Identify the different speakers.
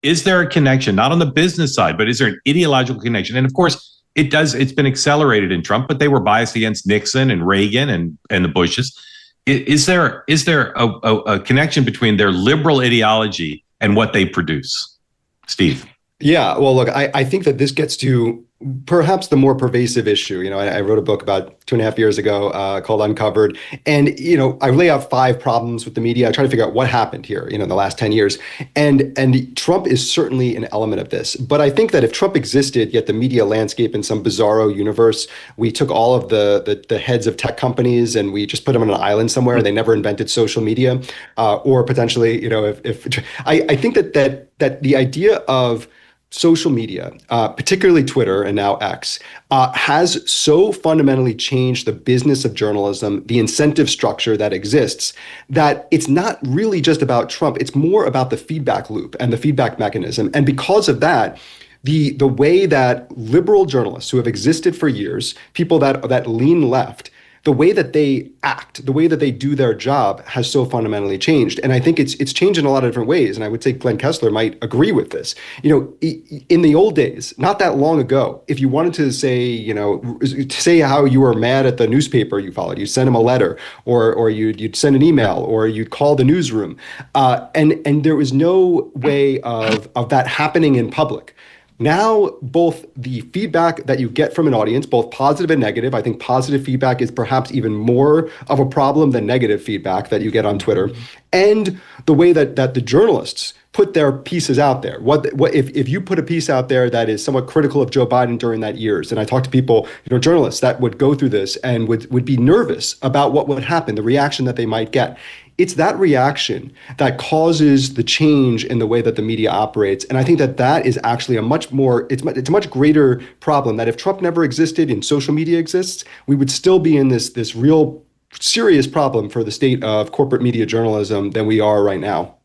Speaker 1: is there a connection, not on the business side, but is there an ideological connection? And of course, it's been accelerated in Trump, but they were biased against Nixon and Reagan and the Bushes. Is there a connection between their liberal ideology and what they produce? Steve.
Speaker 2: Yeah, well, look, I think that this gets to perhaps the more pervasive issue. I wrote a book about 2.5 years ago called Uncovered. And, I lay out 5 problems with the media. I try to figure out what happened here, in the last 10 years. And Trump is certainly an element of this. But I think that if Trump existed, yet the media landscape in some bizarro universe, we took all of the heads of tech companies and we just put them on an island somewhere and they never invented social media. Or potentially, if I think that the idea of social media, particularly Twitter and now X, has so fundamentally changed the business of journalism, the incentive structure that exists, that it's not really just about Trump. It's more about the feedback loop and the feedback mechanism. And because of that, the way that liberal journalists who have existed for years, people that lean left, the way that they act, the way that they do their job has so fundamentally changed. And I think it's changed in a lot of different ways. And I would say Glenn Kessler might agree with this. In the old days, not that long ago, if you wanted to say how you were mad at the newspaper you followed, you'd send them a letter or you'd send an email or you'd call the newsroom. And there was no way of that happening in public. Now, both the feedback that you get from an audience, both positive and negative, I think positive feedback is perhaps even more of a problem than negative feedback that you get on Twitter, and the way that the journalists put their pieces out there. What if you put a piece out there that is somewhat critical of Joe Biden during that years? And I talked to people, journalists that would go through this and would be nervous about what would happen, the reaction that they might get. It's that reaction that causes the change in the way that the media operates. And I think that is actually it's a much greater problem, that if Trump never existed and social media exists, we would still be in this real serious problem for the state of corporate media journalism than we are right now.